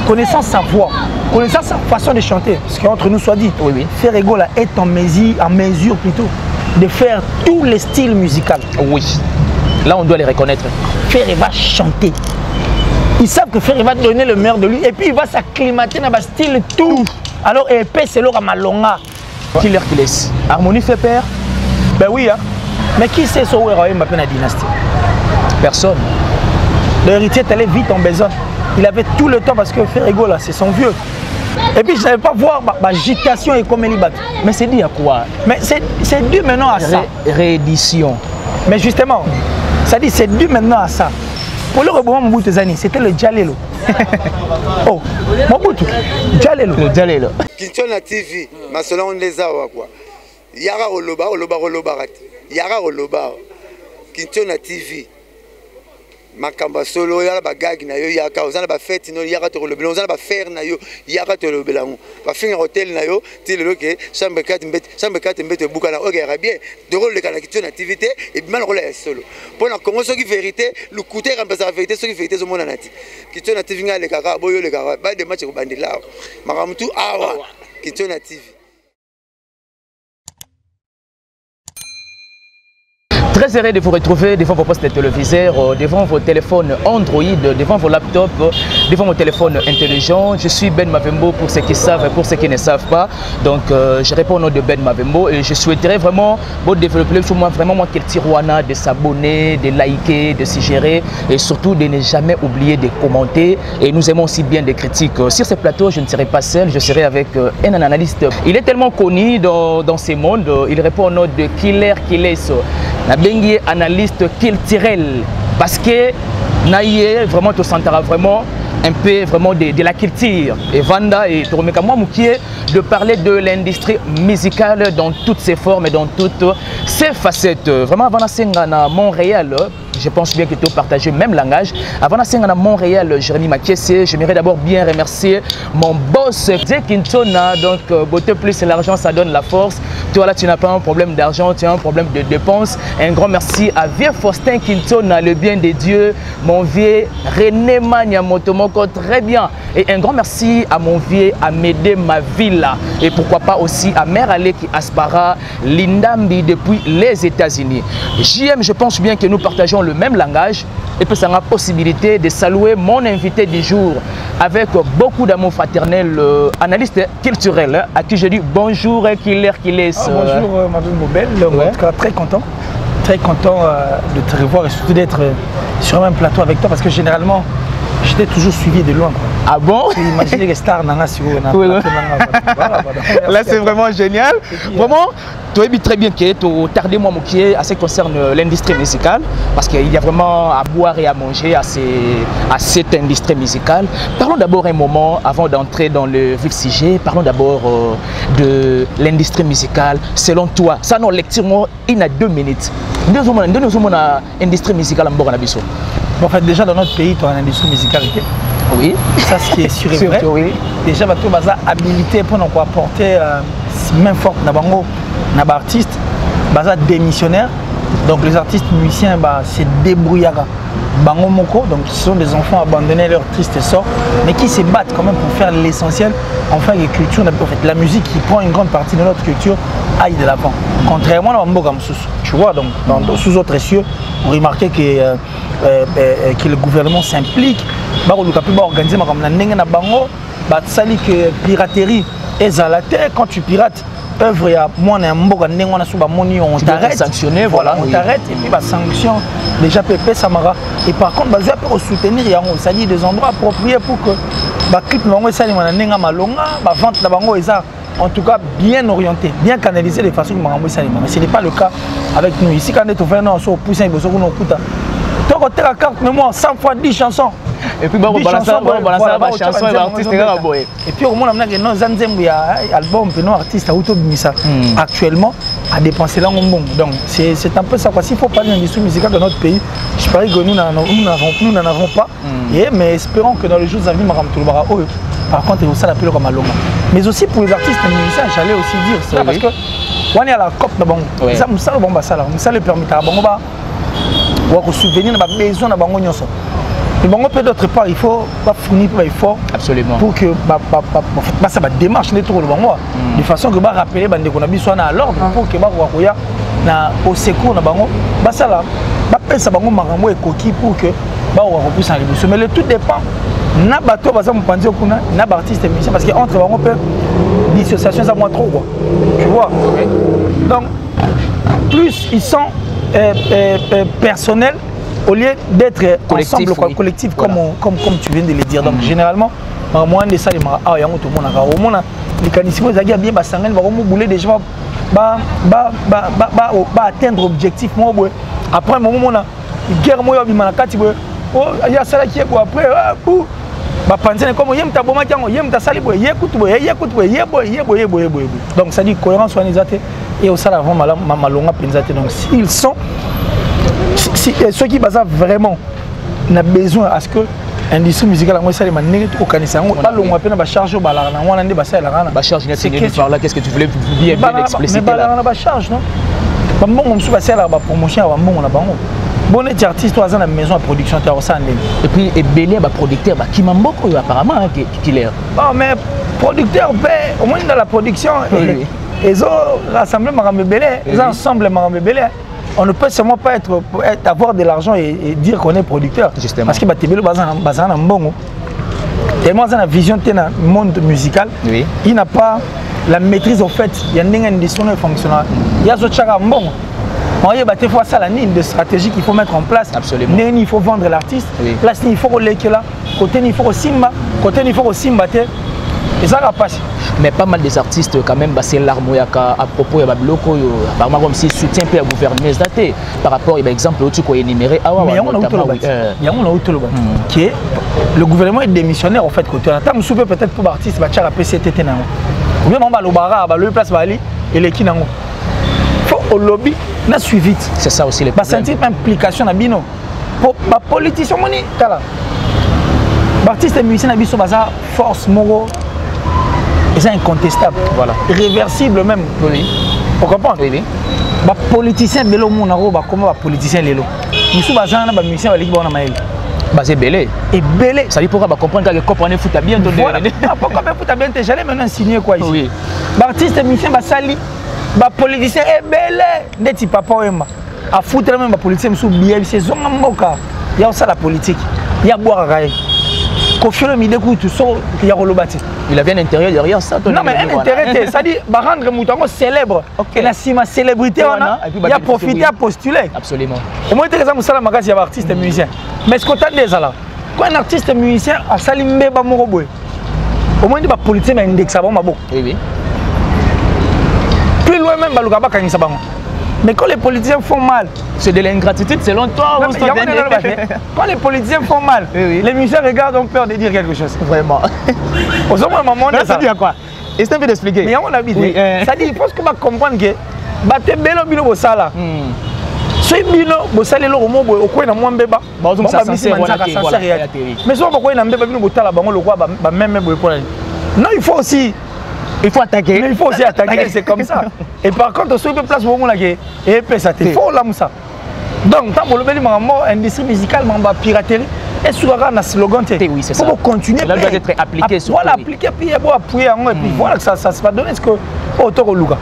connaissant sa voix, connaissant sa façon de chanter, ce qu'entre nous soit dit, oui. Ferrego là est en mesure plutôt de faire tous les styles musicaux. Oui, là on doit les reconnaître. Ferré va chanter. Ils savent que Ferré va donner le meilleur de lui et puis il va s'acclimater dans le style tout. Alors épais c'est l'or à Malonga. Killer qui laisse. Harmonie fait peur? Ben oui, hein. Mais qui sait ce où est Mbappé dans la dynastie? Personne. L'héritier est allé vite en besoin. Il avait tout le temps parce que Ferrego là c'est son vieux. Et puis je n'avais pas voir l'agitation et comme il bat. Mais c'est dit à quoi? Mais c'est dû maintenant à ça. Réédition. Mais justement, ça dit c'est dû maintenant à ça. Pour le rebond Mobutu Zani, c'était le Djalelo. Oh, Mobutu, Djalelo. Le Djalelo. Kinshona TV, ma selon on les a quoi. Yara Oloba, Yara Oloba. Kinshona TV. Makamba solo yala bagag na yo yaka ozana ba fête no yaka to lobela ozana ba faire na yo yaka to lobela ngo ba finga hotel na yo ti le ke chambre 4 mbete buka na ok bien de rôle de kana kitona activité et bien rôle ya solo pour na Congo soki vérité le côté remplacer la vérité soki vérité zo mona nati kitona TV nga le kaka boyo le kaka ba de match ko bandela makamtu awa kitona TV. Très heureux de vous retrouver devant vos postes de téléviseurs, devant vos téléphones Android, devant vos laptops, devant vos téléphones intelligents. Je suis Ben Mavembo pour ceux qui savent et pour ceux qui ne savent pas. Donc je réponds au nom de Ben Mavembo et je souhaiterais vraiment vous développer sur moi, vraiment moi quel tiroana de s'abonner, de liker, de s'y gérer et surtout de ne jamais oublier de commenter. Et nous aimons aussi bien des critiques. Sur ce plateau, je ne serai pas seul, je serai avec un analyste. Il est tellement connu dans ces mondes, il répond au nom de Killer Kileso. Bengi analyste culturel parce que naïe vraiment tout sentara vraiment un peu vraiment de la culture et Vanda et Toromeka moi moukié de parler de l'industrie musicale dans toutes ses formes et dans toutes ses facettes. Vraiment avant à Montréal, je pense bien que tu partages le même langage. Avant à Montréal, Jérémy Makiese, j'aimerais d'abord bien remercier mon boss Dje Kintona. Donc beauté plus l'argent ça donne la force. Toi là tu n'as pas un problème d'argent, tu as un problème de dépenses. Un grand merci à vieux Faustin Kintona, le bien de Dieu, mon vieux René Mania Motomoko, très bien. Et un grand merci à mon vieux Amédée Mavila. Et pourquoi pas aussi à Mère Aleki Aspara, Lindambi depuis les États-Unis. JM, je pense bien que nous partageons le même langage et puis ça a la possibilité de saluer mon invité du jour avec beaucoup d'amour fraternel, analyste culturel, à qui je dis bonjour Killer Kiles. Bonjour Madame Mobel, en tout cas très content de te revoir et surtout d'être sur un même plateau avec toi parce que généralement j'étais toujours suivi de loin. Ah bon? Imaginez les stars nana sur là c'est vraiment génial. Vraiment, tu es très bien que tu tardé moi moukié à ce qui concerne l'industrie musicale parce qu'il y a vraiment à boire et à manger à cette industrie musicale. Parlons d'abord un moment avant d'entrer dans le vif sujet. Parlons d'abord de l'industrie musicale. Selon toi, ça non lecture moi il a 2 minutes. Nous sommes dans l'industrie musicale en Boranabiso. Bon, en fait, déjà dans notre pays, tu as une industrie musicale. Oui. Ça, ce qui est sûr et vrai. Oui. Déjà, tu as habilité pour nous apporter main forte dans les artistes, démissionnaires. Donc, les artistes musiciens, c'est débrouillards. Bango Moko, donc ce sont des enfants abandonnés à leur triste sort, mais qui se battent quand même pour faire l'essentiel. Enfin, les cultures, en fait, la musique qui prend une grande partie de notre culture aille de l'avant. Contrairement à Mboga Moussous, tu vois, donc sous autres cieux, vous remarquez que le gouvernement s'implique. Bah, on peut organiser comme la nenga na bango, bah sali que piraterie est à la terre quand tu pirates. Œuvre à moi on t'arrête sanctionner voilà on t'arrête et puis bah sanction déjà pépé Samara et par contre bah je peux soutenir ça dit des endroits appropriés pour que bah clip bango ça nenga malonga bah vente la bango et ça en tout cas bien orienté bien canalisé de façon que marambo ça mais ce n'est pas le cas avec nous ici quand on est au fait non sur poussin il besoin qu'on écoute toi côté la carte mais moi 100 fois 10 chansons. Et puis bon balancer la chanson et l'artiste est boy. Et puis au moins on a que nos zanzembu ya album que nos artistes auto bimisa actuellement à dépenser là bon. Donc c'est un peu ça quoi. S'il faut parler d'industrie musicale dans notre pays, je parie que nous n'en avons pas. Mais espérons que dans les jours à venir maram tout le bara par contre il ça l'appelle comme Aloma. Mais aussi pour les artistes musiciens, j'allais aussi dire ça parce que on est à la COP d'abord. Ça me ça le permet à bango ba ou souvenir na besoin na bango nyonso. Mais bon, d'autre part, il faut pas fournir pas effort. Absolument. Pour que ça va démarche les tours de façon que rappeler bande qu'on a besoin à l'ordre pour que koya na au secours na bango ça là ça bango marambo et coquille pour que repousse en révolution. Mais le tout dépend na bateau baza mo panzi kuna na artiste musicien parce que entre bango peut dissociation ça moi trop quoi. Tu vois. Okay. Donc plus ils sont personnels au lieu d'être ensemble collectif comme tu viens de le dire. Donc généralement moi de ça les tout le monde a les canissimo ils bien basangen va bouler des gens atteindre objectif moi après un moment on a guerre moi bimana kati oh il y a ça qui est quoi après penser comme yem ta boma tiango yem ta sali boy écoute boy donc ça dit cohérence organisée et au salaire vraiment malonga pensate. Donc s'ils sont ceux qui basent vraiment n'a besoin à ce que l'industrie musicale a moins ça les manières au canisa on pas long appelle ba charge au balar na wana ndi ba ça la rana ba charge n'est par là qu'est-ce que tu voulais bien expliciter là mais balar na ba charge non ba bon on sous ba ça la ba promotion ba bon on a bango bon les artistes toi dans la maison de production tu as ça et puis et belé ba producteur ba qui mamboko apparemment qui l'air bon mais producteur au moins dans la production ils ont rassemblé marambe belé ils ensemble marambe belé. On ne peut seulement pas avoir de l'argent et dire qu'on est producteur. Justement. Parce que tellement dans la vision de monde musical, oui. Il n'a pas la maîtrise au fait. Il y a une industrie fonctionnelle. Il y a d'autres choses. Il faut ça la ligne de stratégie qu'il faut mettre en place. Absolument. Il faut vendre l'artiste. Oui. Place il faut le là. Côté il faut simba. Côté il faut simba. Et ça va passer. Mais pas mal des artistes quand même c'est l'armoyaka à propos de Babloko apparemment comme si soutien peu à gouverner daté par rapport à exemple où tu peux énumérer mais on a qui le gouvernement est démissionnaire en fait côté là tam soupe peut-être pour artiste va tchara PCTT nango ou bien on va le bara ba le place bali et les kinango faut au lobby na suivi c'est ça aussi les pas sentir implication na bino pour ba politicien moni kala artiste et musicien na biso baza force moro. C'est incontestable, voilà. Irréversible même. Oui. Vous comprenez? Oui. Les politiciens, comment les politiciens les lots? Nous sommes les musiciens qui sont maël. C'est belé. Et belé. Ça dit pourquoi comprendre que comprendre foot à bien. Voilà. Pourquoi foot à bien? J'allais maintenant signer quoi ici? Oui. Les artistes et musiciens sali, les politiciens est belé. N'est papa ou emma. À foot même les politiciens sont bien. C'est zone moka. Il y a ça la politique. Il y a boire à railler. Il avait un intérêt derrière ça. Non, mais un intérêt, ça dit, rendre Moutango célèbre. Et la célébrité, il a profité à postuler. Absolument. Au moins, il y a un artiste musicien. Mais ce qu'on a dit, quand un artiste musicien a salimé Bamoroboy, au moins, il y a un politicien qui a indexé. Oui, oui. Plus loin même, il y a un mais quand les politiciens font mal, c'est de l'ingratitude selon toi ou quand les politiciens font mal, oui. Les musiciens regardent, ont peur de dire quelque chose. Vraiment. Aux hommes, à un moment, ça dit à quoi? Et c'est un peu d'expliquer. Mais on a dit, ça dit, il faut que tu comprennes que tu es bel au bilo sala. Si bilo, tu es bel au mot, tu es bel au mot, tu es bel au mot, mais si tu es bel au mot, non, il faut aussi. Il faut attaquer. Mais il faut aussi attaquer, c'est comme ça. Et par contre, sur une place où on a et ça il faut là ça. Donc, tant que le bel industrie musicale, ma piraterie, et sur un slogan, oui, c'est ça. Pour continuer. Là, doit être appliqué. Voilà, appliquer, puis il faut appuyer, et puis voilà que ça va donner ce que auteur au Louga.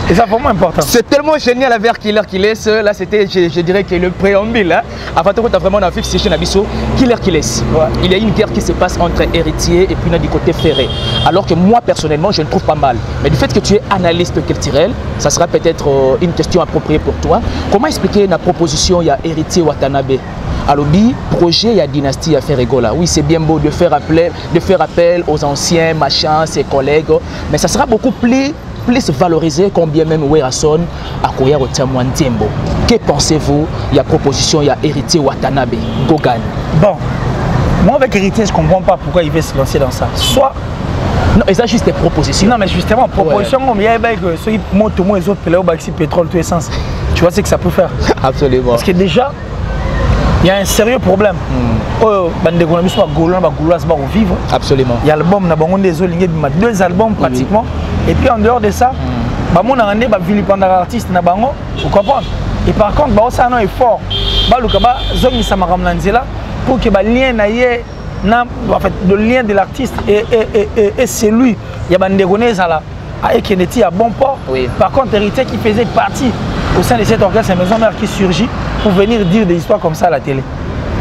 Et c'est vraiment important. C'est tellement génial avec Killer qui laisse. Là, c'était, je dirais, que le préambule. Hein. Avant tout, tu as vraiment un fixe chez Nabiso. Killer qui laisse. Ouais. Il y a une guerre qui se passe entre héritiers et puis du côté ferré. Alors que moi, personnellement, je ne trouve pas mal. Mais du fait que tu es analyste culturel, ça sera peut-être une question appropriée pour toi. Comment expliquer la proposition, il y a héritier Watanabe? Alors, projet, il y a dynastie à faire rigola. Oui, c'est bien beau de faire appel aux anciens, machin, ses collègues. Mais ça sera beaucoup plus valorisé, combien même Werason à Koya Rotiamouan Tiembo. Que pensez-vous? Il y a proposition, il y a héritier Watanabe, Gogan. Bon, moi avec héritier, je ne comprends pas pourquoi il veut se lancer dans ça. Soit. Non, et ça juste des propositions. Non, mais justement, proposition, il y a ceux qui montent au moins les autres pétrole, tout essence. Tu vois ce que ça peut faire? Absolument. Parce que déjà, il y a un sérieux problème. Vivre. Absolument. Il y a l'album, deux albums pratiquement. Et puis en dehors de ça, on a un vilipendant artiste, vous comprenez? Et par contre, ça est fort. pour que le lien en fait, le lien de l'artiste et celui il y a des et qui était à bon port. Oui. Par contre, Héritier qui faisait partie au sein de cet orchestre Maison Mère qui surgit pour venir dire des histoires comme ça à la télé.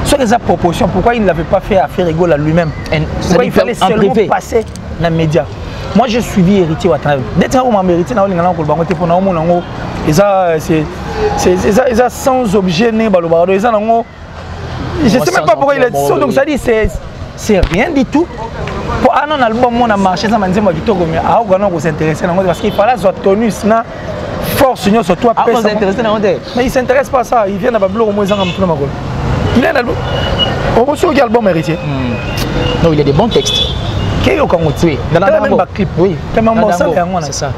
Sur les proportions, pourquoi il ne l'avait pas fait à Ferregola lui-même? Pourquoi il fallait seulement passer dans les médias? Moi, j'ai suivi Héritier Watanabe. Dès que on m'a mérité, c'est sans objet. Je ne sais même pas pourquoi il est ça. Donc ça dit c'est rien du tout. Pour un album, on a marché ça, mais on s'intéresse parce qu'il fallait soit tenu, sinon force sur toi. Mais il ne s'intéresse pas à ça. Il vient à Bablo au moins il a un album. On reçoit quel album Héritier? Non, il a des bons textes. Qui est au Congo? Oui, dans la même clip. Oui, c'est ça.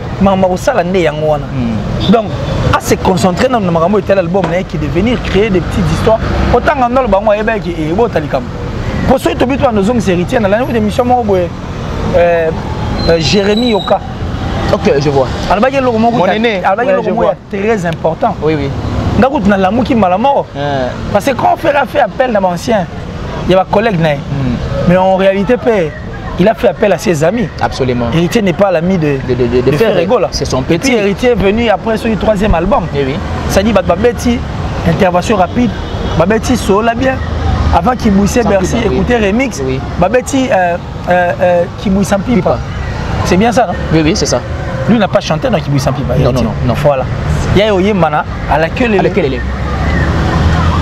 Donc, à se concentrer dans le tel album qui est de venir créer des petites histoires. Autant que dans le bango et beau talikam. Pour ceux qui ont nos héritiers, dans l'année d'émission, Jérémy Yoka. Ok, je vois. Mon aîné, très important. Oui, oui. Parce que quand on fait appel à l'ancien, il y a un collègue, mais en réalité, il a fait appel à ses amis. Absolument. Héritier n'est pas l'ami de Ferregola. C'est son petit. Puis Héritier est venu après sur le troisième album. Oui, oui. Ça dit, Babeti, intervention rapide, Babeti Sola bien. Avant qu'il bouissait Bercy, écoutez Remix, oui. Babeti qui bouille sans pipe. C'est bien ça, non? Oui, oui, c'est ça. Lui n'a pas chanté dans qui bouille sans pipe. Non, non, non. Voilà. Il y a Oyemana à laquelle elle est.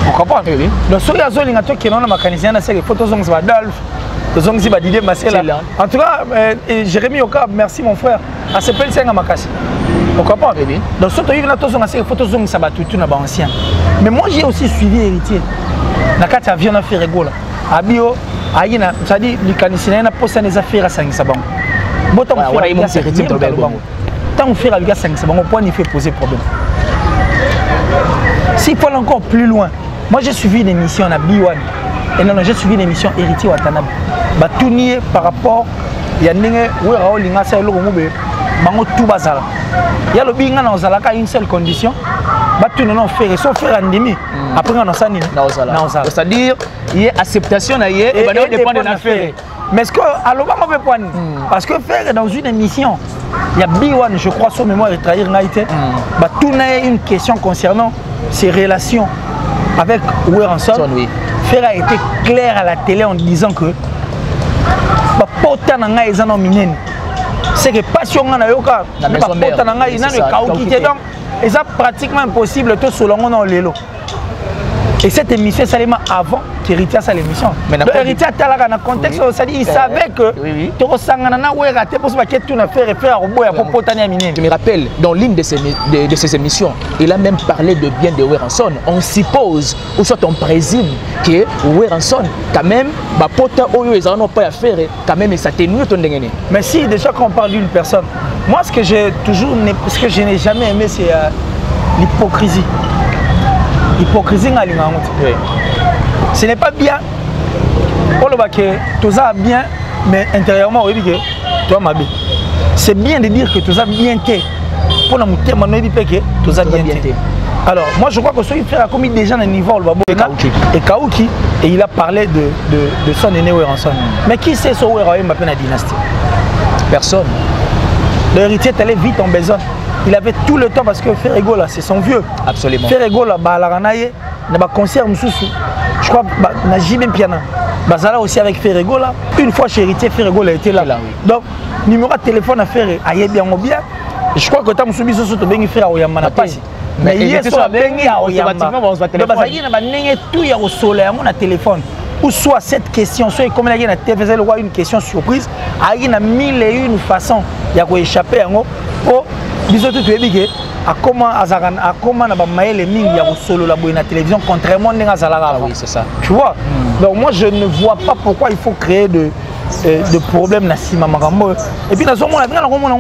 Vous comprenez? Oui, oui. Donc, si vous avez un qui est mécanicien, c'est les photos de Adolphe, les photos de Didier Massela. En tout cas, Jérémy Oka, merci mon frère. À ce point, c'est un Makassi. Vous comprenez? Oui. Donc, si vous avez des photos de Sabatoutou, ancien. Mais moi, j'ai aussi suivi Héritier. Nakati avion na Ferregola. Abio, aïna, ça dit, le mécanicien n'a pas posé des affaires à 5 sabons. Tant on fait avec 5 sabons, au point il fait poser problème. S'il faut aller encore plus loin, moi j'ai suivi une émission à B1 et non, j'ai suivi une émission Héritier Watanabe. Batouni par rapport, il y a une tout bazala. Il y a le binga dans Zalaka une seule condition. Batouni non faire, son frère en demi. Après on a ça c'est-à-dire il y a acceptation et dépend de l'affaire. Mais ce que alors on veut point parce que faire dans une émission il y a B1 je crois son mémoire et trahir naïté tout une question concernant ses relations avec Weranson. Faire a été clair à la télé en disant que c'est que passion na yoka donc c'est pratiquement impossible tout selon on lelo. Et cette émission, c'est seulement avant qu'Héritier a l'émission. Héritier a dans le contexte, il savait que tu je me rappelle, dans l'une de ces émissions, il a même parlé de bien de Weranson. On suppose, ou soit on présume que Weranson, quand même, quand même, ça t'énouille ton dégaine. Mais si, déjà quand on parle d'une personne, moi ce que je n'ai jamais aimé, c'est l'hypocrisie. Hypocrisie, ce n'est pas bien. Tout ça bien, mais intérieurement, on dit que toi, ma vie. C'est bien de dire que tout ça bien été. Pour nous dire que tout ça bien été. Alors, moi, je crois que celui qui fait comme des gens à niveau, et Kaouki, et il a parlé de son aîné Weranson. Mais qui sait ce Weranson m'a fait la dynastie? Personne. L'héritier est allé vite en besoin. Il avait tout le temps parce que Ferregola, c'est son vieux. Absolument. Ferregola, il y a un concert, je crois, na JB Piana. Bazala aussi avec Ferregola. Une fois chez Héritier, Ferregola était là. Donc, numéro de téléphone à Ferre, aïe bien ou bien. Je crois que tu as soumis ce bien faire au Yamana pas. Mais il y a soit bien au Yamana. Il y a tout au soleil, à téléphone. Ou soit cette question, soit comme il y a une question surprise, il y a 1001 façons de échapper à comment solo la télévision contrairement à oui, c'est ça. Tu vois. Donc moi je ne vois pas pourquoi il faut créer de problèmes dans Sima Marambo. Et puis dans ce moment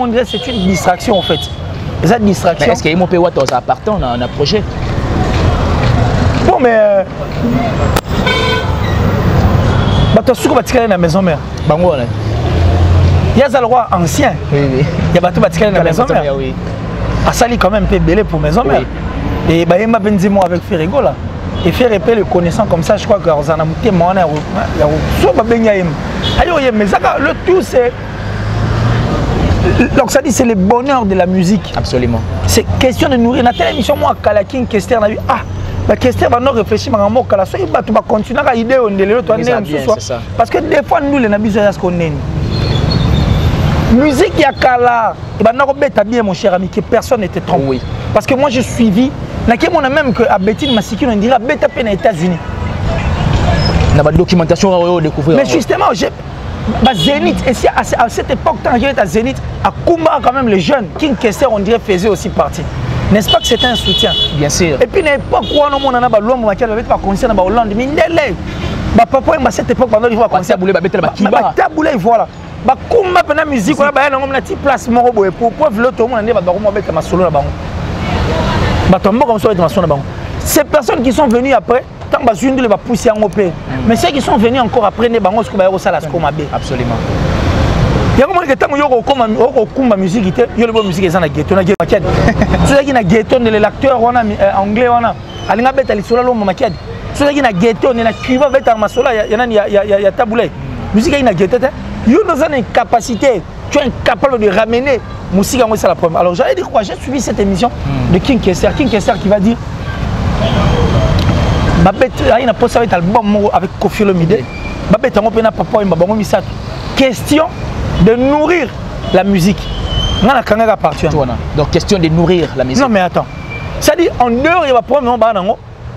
on dirait c'est une distraction en fait. Cette distraction. Est-ce qu'il y a un peu de appartement dans un projet? Bon mais tu as la maison mère. Il y a le roi ancien. Il y a la maison mère. Oui. A sali quand même peu belé pour maison mère. Et bah il m'a benzi moi avec Ferregola. et faire répéter les connaissances comme ça, je crois que le tout c'est donc ça dit c'est le bonheur de la musique. Absolument. C'est question de nourrir. Dans telle émission moi Kalakin Kester na Kester va nous réfléchir à mon kala so il va continuer à idée on de toi parce que des fois nous les nabis à ce qu'on est. Musique ya kala et ben non bête bien mon cher ami que personne n'était trompé. Oui. Parce que moi je suivi na qui on a même que à Betty Masiki on dirait bête à peine aux États-Unis. Na ba documentation à découvrir. Mais justement j'ai Zénith, et à cette époque, quand j'étais à Zénith, à Kumba, quand même, les jeunes, King Kester, on dirait, faisaient aussi partie. N'est-ce pas que c'était un soutien? Bien sûr. Et puis, à l'époque, où on a pas l'homme qui avait pas concert dans Hollande, mais papa, à cette époque, il faut concert. Taboulé, voilà. Kumba, pendant la musique, on a une petite place pour pouvoir l'autre monde, on a un solo là-bas. Ces personnes qui sont venues après, tant que une va pousser en OP. Mais ceux qui sont venus encore après, ne bango ce que va ça la scomabe. Absolument. Il y a un moment que tant que yoko comme musique, il y a le musique qui est dans la ghetto, na ghetto. Ceux qui na ghetto, l'acteur anglais, alinga beta li solo lo mamaked. Ceux qui na ghetto, na Cuba beta masola, il y a taboulé. Musique qui na ghetto, il y a une capacité, tu es incapable de ramener musique en ça la première. Alors j'allais dire quoi, j'ai suivi cette émission de King Kester qui va dire il a posé un album avec Kofi Olomide. Question de nourrir la musique. Donc question de nourrir la musique. Non mais attends. Ça dit en dehors il va prendre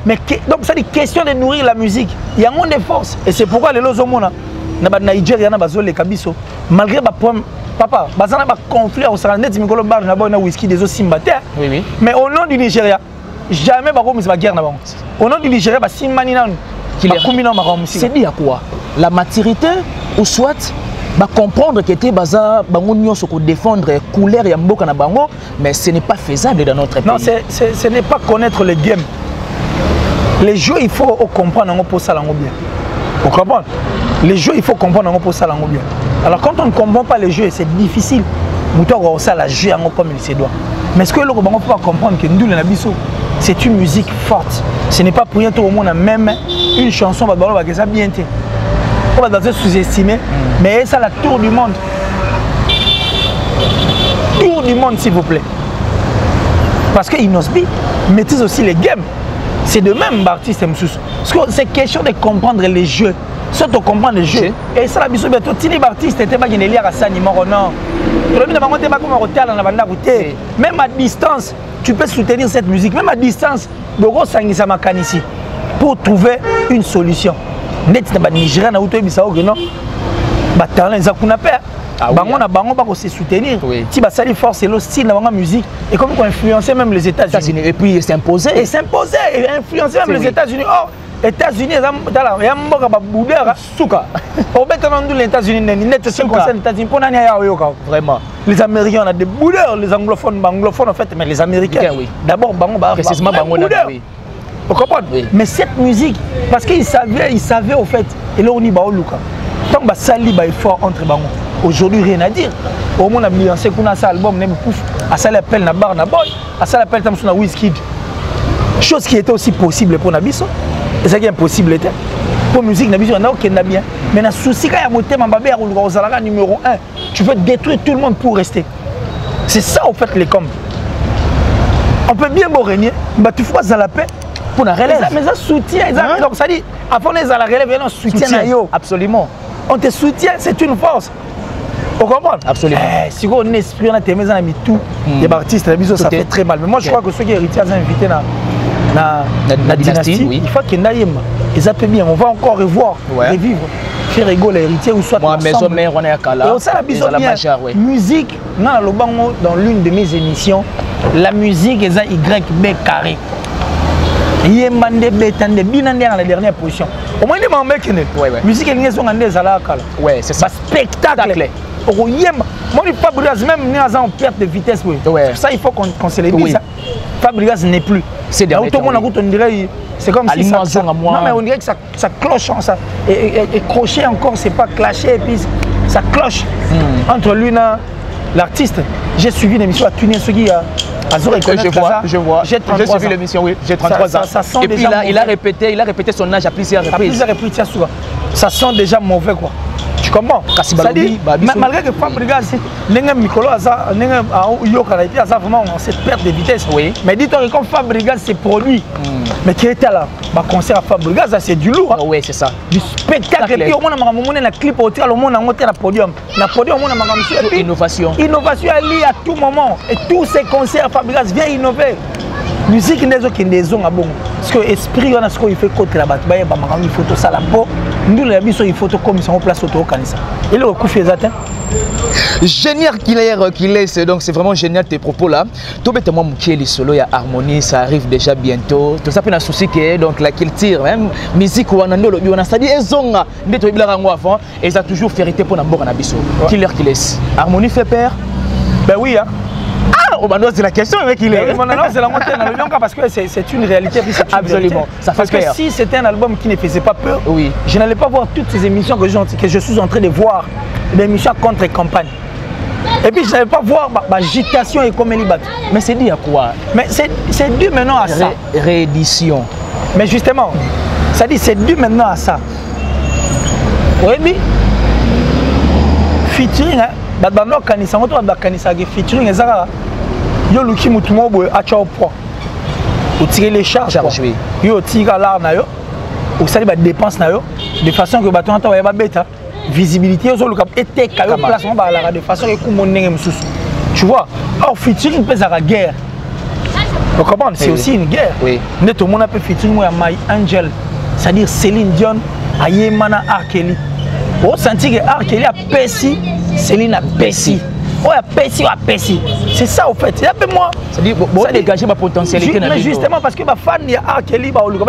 mais donc ça dit question de nourrir la musique. Il y a moins de force et c'est pourquoi les lozomona na Nigeria na bazole kabiso malgré ba problème papa bazana ba conflit au Sarnet mikolo bar na bona whisky des osimbata. Oui oui. Mais au nom du Nigeria jamais ba guerre na ba. Au nom du Nigeria, c'est dit à quoi? La maturité ou soit comprendre que tu es défendre couleur et mboka na bango, mais ce n'est pas faisable dans notre pays. Non, ce n'est pas connaître le game. Les jeux, il faut comprendre pour ça bien. Vous comprenez? Les jeux, il faut comprendre pour ça bien. Alors quand on ne comprend pas les jeux, c'est difficile. Mouton ça la jouer comme il se doit. Mais ce que l'on peut comprendre que nous c'est une musique forte. Ce n'est pas pour rien tout le monde a même une chanson va ça bien été. On va sous-estimer, mais ça la tour du monde. Tour du monde s'il vous plaît. Parce que Inosbi maîtrise aussi les games. C'est de même artiste Msous. C'est question de comprendre les jeux. Surtout comprendre les jeux. Et ça la biso bientôt tini artiste était pas gagné à ça numéro non. Même à distance, tu peux soutenir cette musique. Même à distance, pour trouver une solution. Net na Nigeria na uto bisao que non. Ba talent za kuna pe. Bango na bango ba ko se soutenir. Si ba sali force le style na musique et comme qu'on influencer même les États-Unis et puis s'imposer et influencer même les États-Unis. Oh, États-Unis il y a mboka ba boudeur suka. Au bet dans les États-Unis net ce concerne les États-Unis pour nani ya yo vraiment. Les Américains on a des boudeurs, les anglophones en fait mais les Américains oui. D'abord bango ba précisément bango oui. Vous comprenez? Oui. Mais cette musique, parce qu'ils savaient au fait, et là on y va au Luka. Tant que ça libre effort entre bango. Aujourd'hui rien à dire. Au moins on a Beyoncé qu'on a ça album, même pouf, à ça l'appelle na bar na boy, à ça l'appelle tam na Wizkid. Chose qui était aussi possible pour Nabiso. Et ça qui est impossible était. Pour musique Nabiso on a aucun bien. Mais na souci quand il y a beauté mambabé à Rouzalaka numéro 1, tu veux détruire tout le monde pour rester. C'est ça au fait les coms. On peut bien beau régner, mais tu fais ça la paix. Pour la relève. Mais ça soutient. Donc ça dit, avant les à la relève, on soutient. Absolument. On te soutient, c'est une force. Vous comprenez? Absolument. Si on a un esprit, on a tes maisons, tout. Les artistes, ça fait très mal. Mais moi, je crois que ceux qui héritiers sont invités dans la dynastie, il faut qu'ils n'aillent pas. Ils appellent bien. On va encore revoir, revivre. Faire rigoler l'héritier ou soit moi, maison mère, on est à Kala. Et ça, la biso bien. Musique, dans l'une de mes émissions, la musique est un YB carré. Yembande betande binande dans la dernière position. Au moins des membres qui ne. Musique et liaison en des alakala. Ouais, c'est ça. Spectacle. Au yem. Moi le Fabregas même né en perte de vitesse oui. Ça il faut qu'on se le dise. Fabregas n'est plus. C'est derrière. Tout le monde on dirait c'est comme si ça. Non mais on dirait que ça cloche en ça et crochet encore c'est pas clasher et puis ça cloche entre lui l'artiste, j'ai suivi l'émission à Tunis, ceux qui je vois. J'ai suivi l'émission, oui. J'ai 33 ans. Et puis il a répété son âge à plusieurs reprises. Ça sent déjà mauvais, quoi. Tu comprends? C'est-à-dire, malgré que Fabregas, vraiment cette perte de vitesse. Oui. Mais dis-toi que quand Fabregas s'est produit, mais qui était là, concert à Fabregas, c'est du lourd. Oui, c'est ça. Du spectacle. Et puis au moins, on a un clip au tir, au moins, on a un podium. La podium, on a un innovation. Innovation à lire à tout moment. Et tous ces concerts, Fabregas vient innover. Musique qui est bon. Parce que l'esprit, on a ce qu'il fait côté la bataille, il faut tout ça là. Nous, il faut tout comme ils sont en place autour de ça. Et le coup fait ça. Génial qu'il est, donc c'est vraiment génial tes propos là. Tout bêtement, Moukieli solo, il y a harmonie, ça arrive déjà bientôt. Tout ça, peut un souci que donc la culture, même musique ou anandolo, on a dit ezonga, neto ibla rango avant, et ça a toujours vérité pour n'importe nabiso. Killer qu'il est. Harmonie fait peur. Ben oui, hein. Ah, oh, c'est la question, mec, il est. Non, c'est la montée dans l'avion parce que c'est une réalité. Absolument. Ça fait parce peur. Que si c'était un album qui ne faisait pas peur, oui, je n'allais pas voir toutes ces émissions que je suis en train de voir, des émissions contre-campagne. Et puis je n'allais pas voir l'agitation et comme elle bat. Mais c'est dû à quoi? Mais c'est dû maintenant à ça. Réédition. Mais justement, ça dit c'est dû maintenant à ça. Oui, featuring, bando kanisa ngoto ba kanisa ke featuring ezaka yo luki mutu mo boy acha au poids. O tirer les charges. Yo tira là na yo. O sali ba dépense na yo de façon que bato anta ba beta visibilité yo luka été ka place mo ba la de façon que kumo ndenge mususu. Tu vois? Or featuring pesa la guerre. Vous comprenez? C'est aussi une guerre. Oui. Neto mon appel featuring moi My Angel, c'est-à-dire Céline Dion, Ayemana Arkeli. On sentit que Arkeli a Pessi, Céline a Pessi. Oh, a Pessi, a Pessi. C'est ça au fait. Et moi, c'est-à-dire bon dégager ma potentialité. Mais justement parce que ma fan de Arkeli ba oluka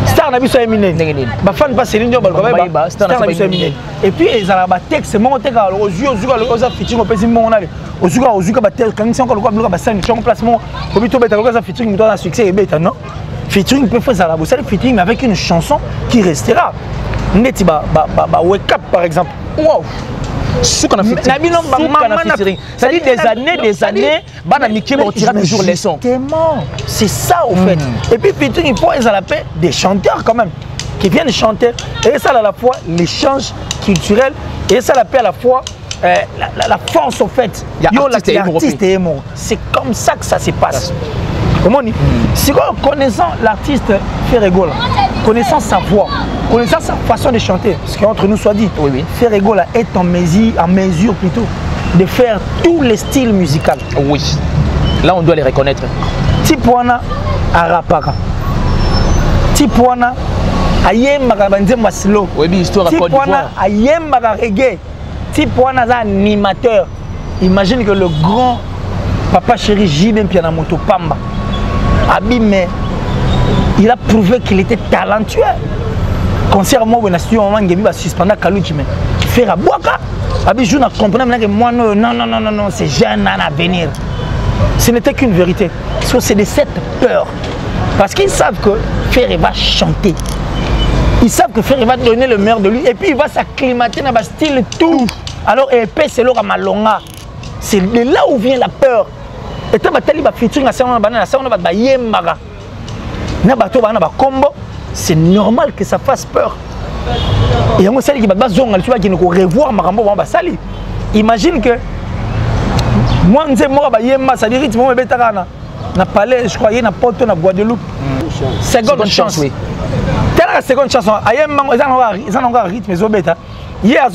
star na biso Eminem. Ba fan pas Céline Dion ba star na biso Eminem. Et puis ils ont ba texte mon texte aux yeux aux featuring au Pessi mon na. Ozuka ba texte quand ils sont encore ba scène en placement au bito beta ko ça featuring dans un succès et beta non. Featuring peut faire ça la bossa featuring mais avec une chanson qui restera. Neti ba wake up par exemple. Wow. C'est qu'on a fait. C'est-à-dire des années, bana Mickey vont tirer toujours les sons. C'est ça au fait. Et puis featuring il faut ils ont la paix des chanteurs quand même qui viennent chanter et ça à la fois l'échange culturel et ça la paix à la fois la force au fait. L'artiste est mort. C'est comme ça que ça se passe. Comment on dit? Si on connaissant l'artiste Ferregola, connaissant sa voix, connaissant sa façon de chanter, ce qu'entre nous soit dit, oui. Ferregola est en mesure plutôt de faire tous les styles musicaux. Oui. Là on doit les reconnaître. Tipuana Arapaka. Tipuana Ayemaka Banzemba slow. Oui, histoire à Côte d'Ivoire. Tipuana Ayemaka reggae. Tipuana est animateur. Imagine que le grand papa chéri Jibem Pianamoto Pamba. Abimé, il a prouvé qu'il était talentueux. Concert moi on a studio moment Ngebi va suspendre Kaluchi mais faire à Boaka. Abijou n'a compris que moi non c'est jeune à venir. Ce n'était qu'une vérité. C'est de cette peur. Parce qu'ils savent que Ferré va chanter. Ils savent que Ferré va donner le meilleur de lui et puis il va s'acclimater dans le style tout. Alors épée c'est l'or à Malonga. C'est de là où vient la peur. Et tu as featuring à c'est normal que ça fasse peur. Et on sait qu'il va revoir Marambo. Imagine que moi, je suis rythme, je crois qu'il y a un Guadeloupe. Seconde chance. Telle la seconde chanson, ils ont un rythme. Il y a un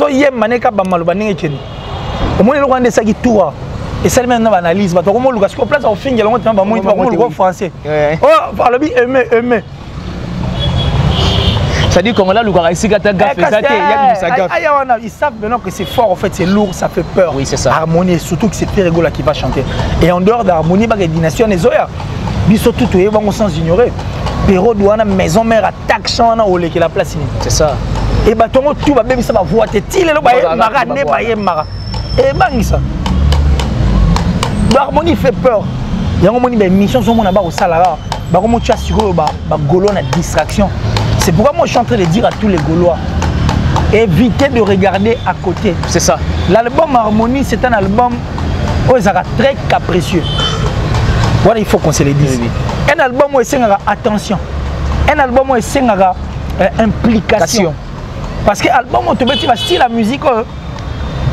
et ça même dans analyse parce que comment Lucas ko place au fin il y a longtemps ba moi français oh par le bi aimer ça dit comment là Lucas ici gata gaffe ça il y a sa gaffe ils savent maintenant que c'est fort en fait c'est lourd ça fait peur oui c'est ça harmonie surtout que c'est Ferregola qui va chanter et en dehors d'harmonie ba coordination les oya biso tout et bon sans ignorer Pero douana maison mère attaque chant na olé qui la place c'est ça et ba tongo tout ba même ça va voir te tile lo ba mara ne ba mara et bang ça. L'harmonie fait peur. Il y a une mission sur mon abat au salaire. Il y a une distraction. C'est pourquoi moi je suis en train de dire à tous les Gaulois, évitez de regarder à côté. C'est ça. L'album Harmonie, c'est un album où il sera très capricieux. Voilà, il faut qu'on se le dise. Oui. Un album où il sera attention. Un album où il sera implication. Parce que l'album où tu vas style la musique,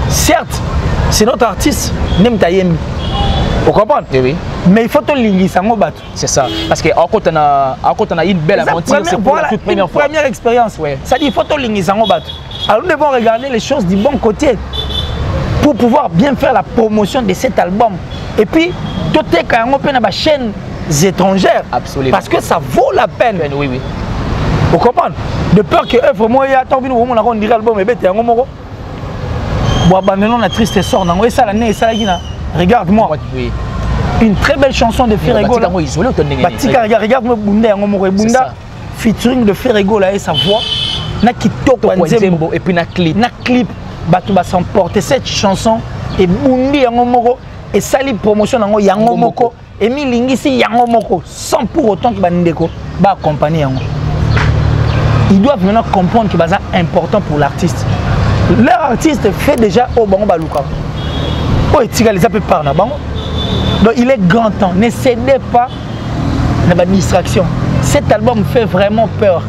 certes, c'est notre artiste, Nemtayembi. Vous comprenez? Oui. Mais il faut te linguer ça. C'est ça. Parce que quand on a une belle aventure, c'est pour la toute première fois. Première expérience. Ouais. Ça dit il faut te linguer ça. Alors nous devons regarder les choses du bon côté pour pouvoir bien faire la promotion de cet album. Et puis, tout est quand même dans les chaînes étrangères. Absolument. Parce que ça vaut la peine. Oui, oui. Vous comprenez? De peur que vraiment il y a tant de gens qui ont dit l'album et bien un moment. Bon, abandonnons la triste sort. Regarde-moi. Oui. Une très belle chanson de Ferrego. Regarde-moi Bunda Bunda featuring de Ferrego là et sa voix. Na kitoko nzembo et puis na clip bato ba s'emporter cette chanson et Bundi yango moko et sali promotion yango yango moko et mi lingisi yango moko sans pour autant que bandeko ba accompagner yango. Ils doivent maintenant comprendre que c'est important pour l'artiste. Leur artiste fait déjà au bango baluka. Oh, les appels par là. Donc il est grand temps. Ne cédez pas à la distraction. Cet album fait vraiment peur.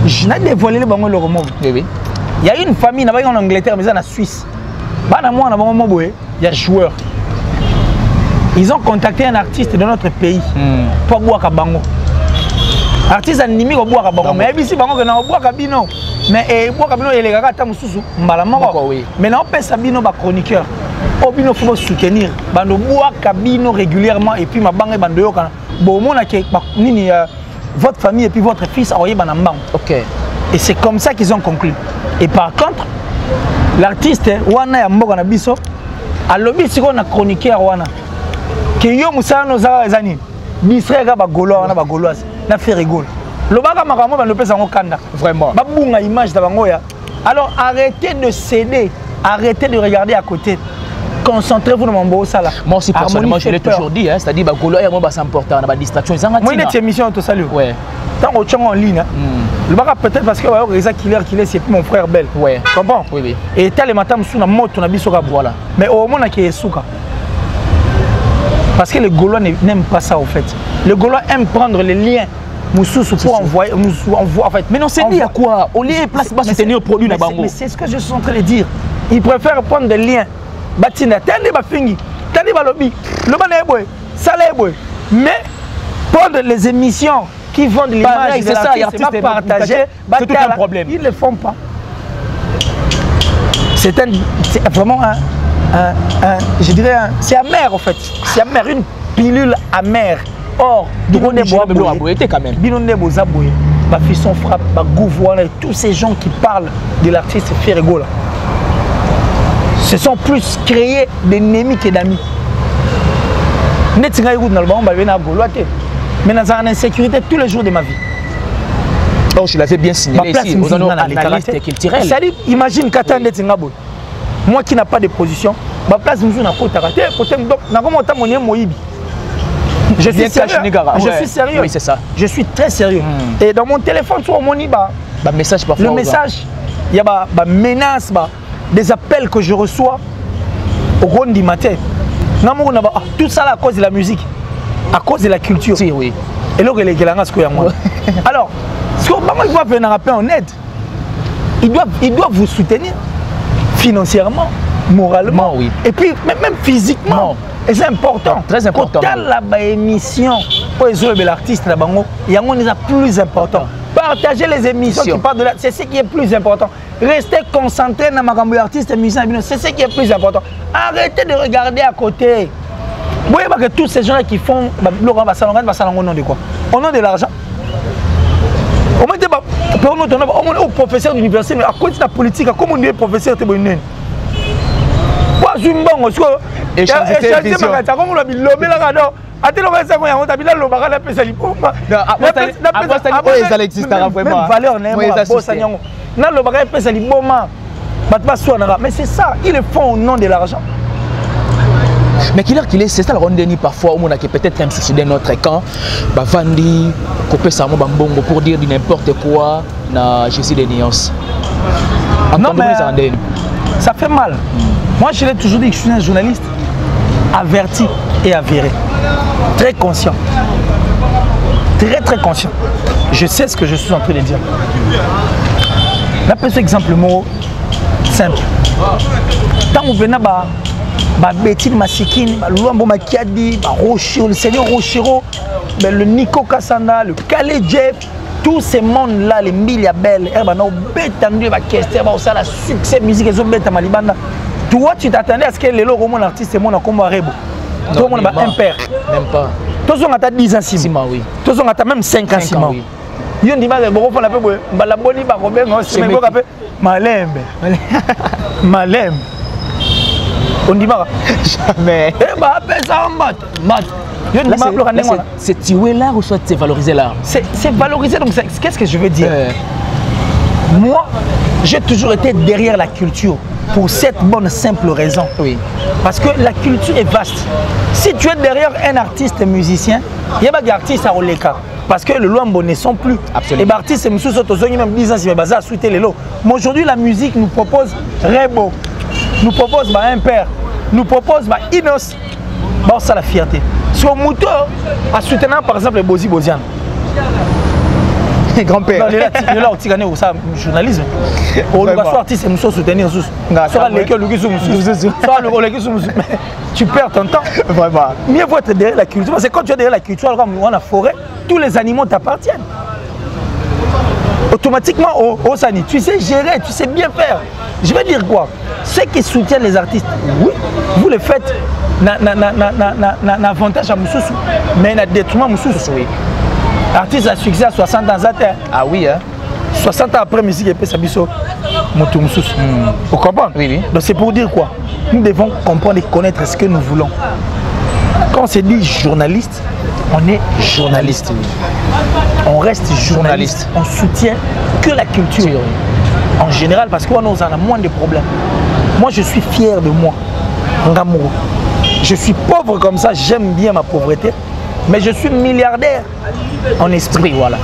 Je n'ai dévoilé le bango le roman. Oui. Il y a une famille en Angleterre, mais en Suisse. Il y a joueurs. Ils ont contacté un artiste de notre pays pour boire à bango. Artiste animé au boire à bango. Mais ici, bango na boire à bino. Mais boire à bino il est gars tam susu. Mais non, on Sabino ba chroniqueur. Obino faut soutenir. Bando boire cabino régulièrement et puis ma banque bando yo kana. Bon mon nini votre famille et puis votre fils a envoyé banamba. OK. Et c'est comme ça qu'ils ont conclu. Et par contre, l'artiste wana ya mboka na biso a lobby siko na chroniqueur wana. Que yo musano za ezani. Bisrega ba golo na ba goloise na fait rigole. Lobaka makamo ba lopesa ngo kanda. Vraiment. Ba bunga image da bango ya. Alors arrêtez de céder, arrêtez de regarder à côté. Concentrez-vous dans mon beau salaire. Moi aussi personnellement je l'ai toujours dit, hein, c'est-à-dire Golo et moi c'est important, on a pas distraction. Moi une émission te salue. Ouais. Tant au en ligne. Le baga peut-être parce que Reza Killer c'est mon frère Bel. Ouais. Comprends? Oui oui. Et tel matin sous na moto na biso ka voilà. Mais au moment qui est souka. Parce que le Gaulois n'aime pas ça au fait. Le Gaulois aime prendre les liens Moussous pour envoyer en fait. Mais non c'est dit à quoi? Au lieu place pas soutenir au produit na bango. Mais c'est ce que je suis en train de dire. Il préfère prendre des liens. Batina, tande ba fingi, tande ba lobby, le bana eboy, sala eboy. Mais prendre les émissions qui vendent l'image de l'artiste, c'est pas partager, c'est tout un problème. Ils ne le font pas. C'est vraiment je dirais c'est amer en fait. C'est amer, une pilule amère. Or, Binonde Boaboyete quand même. Binonde Boaboye, ma fille son frappe, ma gouvernement et tous ces gens qui parlent de l'artiste Ferrego là. Ce sont plus créés d'ennemis que d'amis. Mais dans une insécurité tous les jours de ma vie. Donc je l'avais bien signalé ici, aux analystes culturels. C'est-à-dire, imagine moi qui n'ai pas de position, ma place je suis sérieux. Je suis sérieux. Oui, c'est ça. Je suis très sérieux. Et dans mon téléphone, sur mon message parfois. Le message, il y a des menaces, des appels que je reçois au grand du matin. Tout ça là à cause de la musique, à cause de la culture. Si, oui. Et là, alors, si on doit venir un peu en aide, ils doivent vous soutenir financièrement, moralement, oui. Et puis même physiquement. Et c'est important. Très important. Quand la émission, pour les l'artiste, il y a plus important. Partager les émissions qui parlent de là, c'est ce qui est plus important. Restez concentrés dans ma artiste et musicien, c'est ce qui est plus important. Arrêtez de regarder à côté. Vous voyez que tous ces gens-là qui font Laurent Bassalongan au nom de quoi? Au nom de l'argent. Au professeur d'université, mais à cause de la politique, comment on dit professeur de l'université? Mais c'est ça, ils le font au nom de l'argent. Mais qu'il est, c'est ça le rendez-vous parfois où on a peut-être un souci de notre camp, Vandi, couper ça pour dire n'importe quoi, na Jésus des nuances. Non mais ça fait mal. Moi, je l'ai toujours dit que je suis un journaliste averti et avéré. Très conscient. Très, très conscient. Je sais ce que je suis en train de dire. Là, par exemple, le mot simple. Tant que vous venez à Betty Masikine, Luambo Makiadi, le Seigneur Rochero, le Nico Kassanda, le Calais Jeff, tous ces mondes-là, les milliabelles, ils ont bétandu la question, ils ont la succès musique, ils ont bétandu Malibanda. Toi, tu t'attendais à ce que les lots, mon artiste, c'est mon comme Arebo. Tout le monde a un père. Même pas. Tous ont 10 ans, Simon. Oui. Tous ont même 5 ans, Simon. Il y a des gens qui ont la bonne Malembe. Malembe. On dit pas. Jamais. Eh bah, ça en bat. C'est tuer l'art ou soit c'est valoriser l'art? C'est valoriser, donc qu'est-ce que je veux dire? Moi, j'ai toujours été derrière la culture pour cette bonne simple raison. Oui. Parce que la culture est vaste. Si tu es derrière un artiste musicien, il y a des artistes à Oleka. Parce que le Luambo ne sont plus. Absolument. Et les artistes, c'est même 10 ans, si à souhaiter les lots. Mais aujourd'hui, la musique nous propose Rebo, nous propose un père, nous propose Inos. Bon, ça la fierté. Sur Mouto, à soutenir par exemple les Bozi Bozian. Grand-père. Il est là au Tigané ou ça, journalisme. On va soit artiste et nous soutenir. Soit l'école, tu perds ton temps. Vraiment. Mieux vaut être derrière la culture. Parce que quand tu es derrière la culture, comme dans la forêt, tous les animaux t'appartiennent. Automatiquement, au Sani, tu sais gérer, tu sais bien faire. Je vais dire quoi? Ceux qui soutiennent les artistes, oui, vous le faites, n'avantage à Moussoussou, mais n'a détruit Moussoussou. Oui. Artiste à succès à 60 ans à terre. Ah oui, hein? 60 ans après musique et puis ça biso Moutou Moussoussou. Vous comprenez? Oui, oui. Donc c'est pour dire quoi? Nous devons comprendre et connaître ce que nous voulons. Quand on se dit journaliste, on est journaliste. On reste journaliste. On soutient que la culture. En général, parce qu'on a moins de problèmes. Moi, je suis fier de moi. Ngamourou. Je suis pauvre comme ça, j'aime bien ma pauvreté. Mais je suis milliardaire en esprit. Voilà.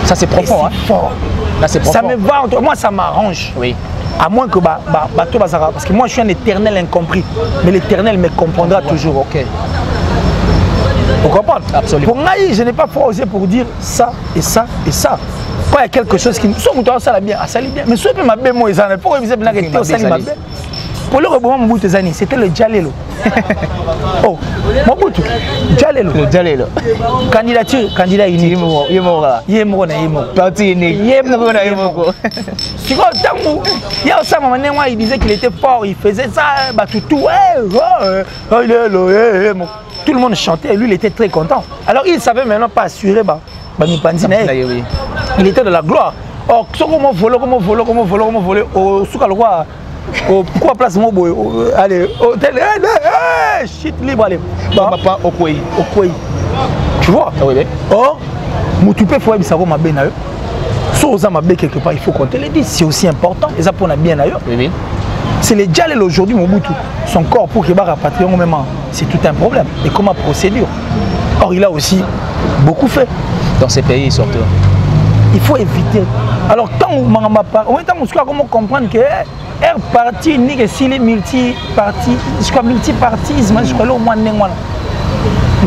Ça, c'est profond. Fort. Là, c'est profond. Ça me va. Moi, ça m'arrange. Oui. À moins que parce que moi, je suis un éternel incompris. Mais l'éternel me comprendra toujours. Ok. Vous comprenez? Absolument. Pour moi, je n'ai pas osé pour dire ça et ça et ça. Quand il y a quelque chose qui me... Soit vous ça bien, ça bien. Mais soit ma belle moi, ça ne pas réviser bien que tu as ma belle. Pour le rebond, mon bout de années, c'était le Djalelo. Oh, mon bout, Djalelo. Le Djalelo. Candidat unique. Yémo. Parti unique. Yémo. Tu vois, il y a ça, il disait qu'il était fort, il faisait ça, tout. Tout le monde chantait et lui, il était très content. Alors, il ne savait maintenant pas assurer. Il était de la gloire. Or, comment voler, au Soukalwa. Pourquoi place mon boy? Allez, hôtel, shit libre, allez. Papa, au Koué. Tu vois? Oui. Or, Moutoupe, il faut savoir ma bien ailleurs. Si on a ma bien quelque part, il faut compter les 10. C'est aussi important. Et ça pour la bien ailleurs. Oui. C'est les Djalel aujourd'hui, mon Moutou. Son corps pour qu'il va rapatrier au même, c'est tout un problème. Et comment procédure? Or, il a aussi beaucoup fait. Dans ces pays, surtout. Il faut éviter. Alors, tant qu'on comprendre que un parti unique et s'il est multi-parti, je crois multipartisme, je crois là au moins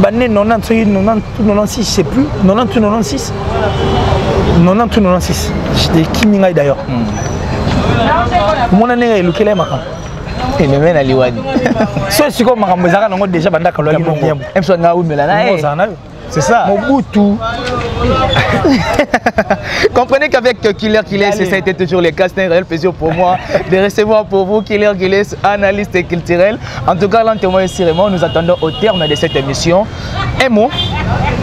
96, je sais plus, 96. J'étais Kiminga d'ailleurs. Mon année est le Kélé Makam. Et même à Liwadi. C'est comme Makamazara, on a déjà bandé à c'est ça. Mobutu. Comprenez qu'avec Killer, ça a été toujours le cas. C'est un réel plaisir pour moi de recevoir pour vous Killer, analyste culturel. En tout cas, l'enterrement, nous attendons au terme de cette émission. Un mot.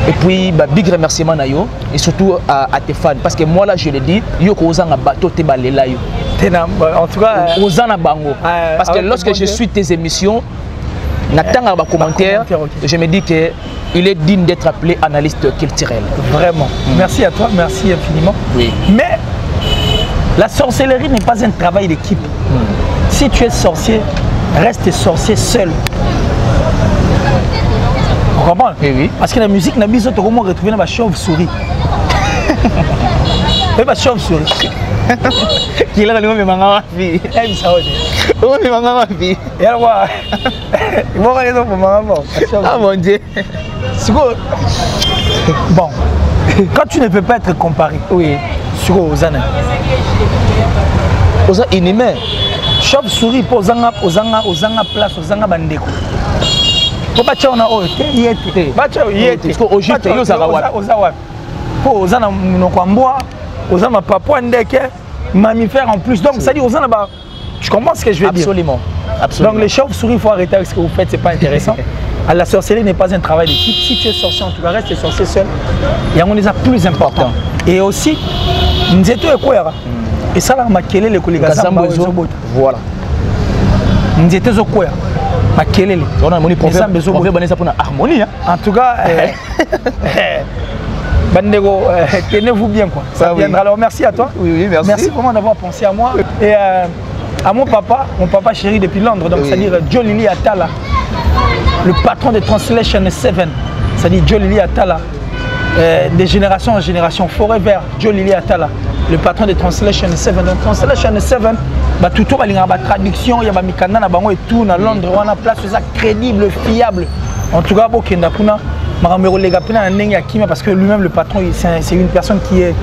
Et puis, big remerciement à yo et surtout à tes fans. Parce que moi, là, je le dis, yo ko ozanga bateau te balela yo. En tout cas, ozana bango. Parce que lorsque je suis tes émissions, n'attends pas commentaire, je me dis que il est digne d'être appelé analyste culturel. Vraiment. Merci à toi, merci infiniment. Oui. Mais la sorcellerie n'est pas un travail d'équipe. Si tu es sorcier, reste sorcier seul. Vous comprenez? Oui. Parce que la musique n'a pas comment retrouver la chauve-souris. La chauve-souris. Qui est là, le nom de ma fille. On est ma vie. Et alors, ils vont aller dans mon maman. Ah mon Dieu. Bon, quand tu ne peux pas être comparé, Oui. sur aux années. Aux inhumains. Chauve-souris pour Zanga place, Zanga bandeko. Pour pas on a yete. Bacha yete. Parce qu'au juste, ils ont pour aux ana monokwamboa, aux ana papa ndeke, mammifère en plus. Donc ça dit aux ana ba. Tu comprends ce que je veux dire? Absolument. Donc les chauves-souris, il faut arrêter avec ce que vous faites, c'est pas intéressant. La sorcellerie n'est pas un travail d'équipe. Si tu es sorcier, en tout cas, reste sorcier seul. Il y a un des plus importants. Et aussi, nous étions quoi? Et ça, là, makelele les collègues. Voilà. Nous étions quoi? Makelele. On a mon prophète. On va ça pour une harmonie. En tout cas, Bandego, tenez-vous bien quoi. Ça viendra. Alors merci à toi. Oui, merci. Merci vraiment d'avoir pensé à moi. Et à mon papa chéri depuis Londres, donc c'est-à-dire Joe Lily Atala, le patron de Translation 7, c'est-à-dire Joe Lily Atala, de génération en génération, forever, Joe Lily Atala, le patron de Translation 7. Donc Translation 7, bah, tout il y a une traduction, il y a une mikanda et tout, à Londres, on a place ça crédible, fiable. En tout cas, parce que lui-même, le patron, c'est une personne qui est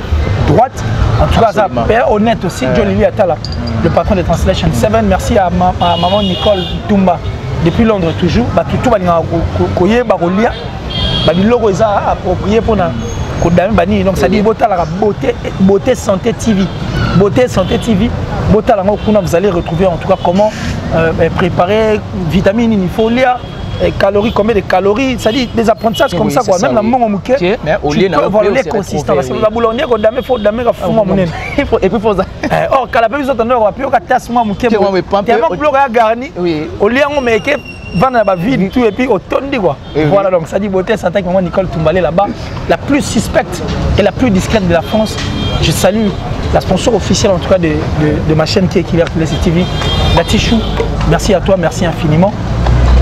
droite. En tout cas, ça honnête aussi, Joe Lily Atala, le patron de Translation 7. Merci à maman Nicole Tumba, depuis Londres toujours. Tout le logo est approprié pour donc ça dit beauté santé TV. Beauté santé TV. Vous allez retrouver en tout cas comment préparer vitamines, il faut lire. Calories, combien de calories, ça dit des apprentissages comme ça quoi. Même la maman mouké, tu peux voir l'écosystème parce que la boulonnière quand dame faut dame ka fuma monene. Et puis faut ça. Or quand la personne entend on va plus ka tasse moi mouké. Tellement plus garni. Au lieu on met que vendre la vide tout et puis au tondi quoi. Voilà donc ça dit beauté santé maman Nicole Tumbalé là-bas, la plus suspecte et la plus discrète de la France. Je salue la sponsor officielle en tout cas de ma chaîne qui est Killer TV, la Tichou. Merci à toi, merci infiniment.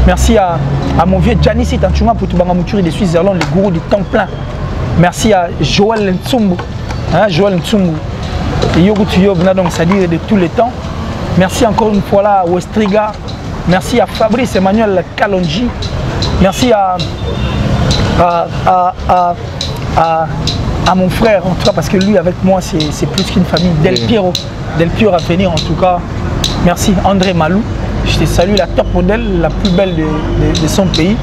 Merci à mon vieux Janice Tanchuma pour tout Bangamuturi de Suisse-Irlande, le gourou du temps plein. Merci à Joël Ntsumbu, Joël Ntsumbu, donc ça dit de tous les temps. Merci encore une fois là à Westriga. Merci à Fabrice Emmanuel Kalonji. Merci à mon frère en tout cas parce que lui avec moi c'est plus qu'une famille. Del Piero à venir en tout cas. Merci André Malou. Je te salue, la top modèle, la plus belle de son pays.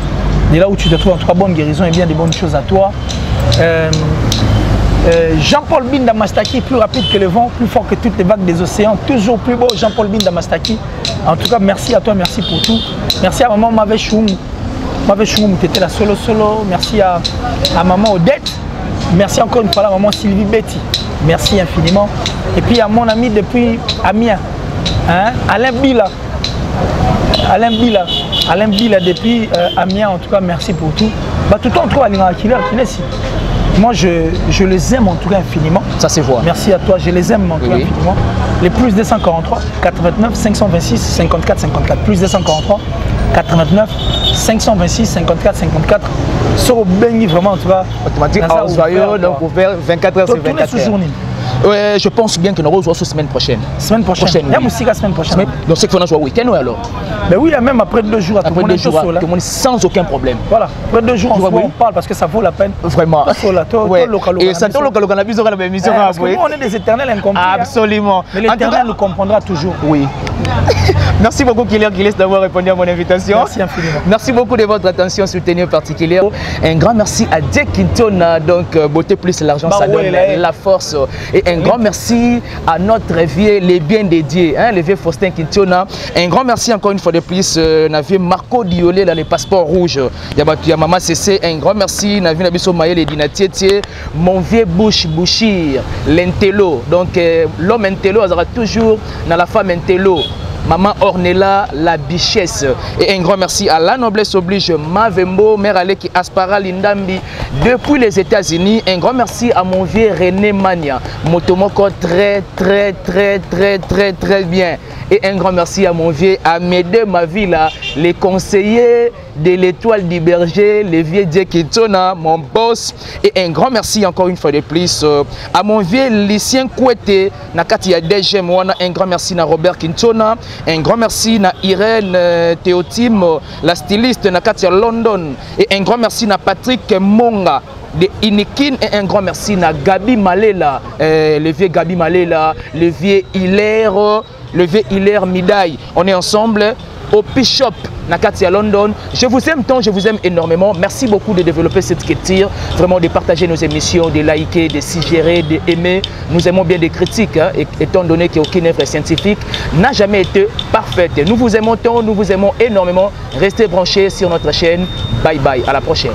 De là où tu te trouves, en tout cas, bonne guérison et bien des bonnes choses à toi. Jean-Paul Binda Mastaki, plus rapide que le vent, plus fort que toutes les vagues des océans, toujours plus beau, Jean-Paul Binda Mastaki. En tout cas, merci à toi, merci pour tout. Merci à maman Mavé Choum. Mavé Choum, tu étais là solo. Merci à maman Odette. Merci encore une fois à maman Sylvie Betty. Merci infiniment. Et puis à mon ami depuis Amiens, Alain Bila. Alain Bila depuis Amiens, en tout cas, merci pour tout. Tout le temps, on trouve Alina Killer qui est ici. Moi, je les aime en tout cas infiniment. Ça se voit. Merci à toi, je les aime en tout cas infiniment. Les plus 243, 89, 526, 54, 54. Plus 243, 89, 526, 54, 54. Sur Bengi, vraiment, en tout cas. Automatique, donc ouvert 24 heures sur 24 heures. Ouais, je pense bien que nous revoilà la semaine prochaine. Semaine prochaine. Il y a aussi la semaine prochaine. Donc c'est qu'il faut nous jouer week-end ou alors? Ben oui, même après 2 jours, après 2 jours, sans aucun problème. Voilà, après 2 jours, on parle parce que ça vaut la peine. Vraiment. Et ça tombe local, on a besoin de la émission. Parce que nous, on est des éternels incompris. Absolument. Mais l'éternel nous comprendra toujours. Oui. Merci beaucoup, Killer d'avoir répondu à mon invitation. Merci infiniment. Merci beaucoup de votre attention soutenue particulière. Un grand merci à Jack Kinton, donc beauté plus l'argent, ça donne la force. Et un grand merci à notre vieux, les bien dédiés, le vieux Faustin Kinton. Un grand merci encore une fois de plus, Navi Marco Diolé, dans les passeports rouges. Il y a Maman CC, un grand merci, Navi Nabiso Maël et Dinatié, mon vieux Bouchir, l'intello. Donc l'homme intello, il sera toujours dans la femme intello. Maman Ornella, la bichesse. Et un grand merci à la noblesse oblige, Mavembo, Mère Aleki Aspara Lindambi, depuis les États-Unis. Un grand merci à mon vieux René Mania, Motomoko très bien. Et un grand merci à mon vieux Amédée Mavila, les conseillers de l'Étoile du Berger, le vieux Dieu Kitona, mon boss. Et un grand merci encore une fois de plus à mon vieux Lucien Kouete, Nakati ya DG Moana. Un grand merci à Robert Kitona. Un grand merci à Irène Théotime, la styliste Nakati ya London. Et un grand merci à Patrick Monga de Inikin. Et un grand merci à Gabi Malela, le vieux Gabi Malela, le vieux Hilaire Midaï. On est ensemble au Bishop Nakati à London. Je vous aime tant, je vous aime énormément. Merci beaucoup de développer cette critique, vraiment de partager nos émissions, de liker, de suggérer, d'aimer. Nous aimons bien des critiques, hein, étant donné qu'aucune œuvre scientifique n'a jamais été parfaite. Nous vous aimons tant, nous vous aimons énormément. Restez branchés sur notre chaîne. Bye bye, à la prochaine.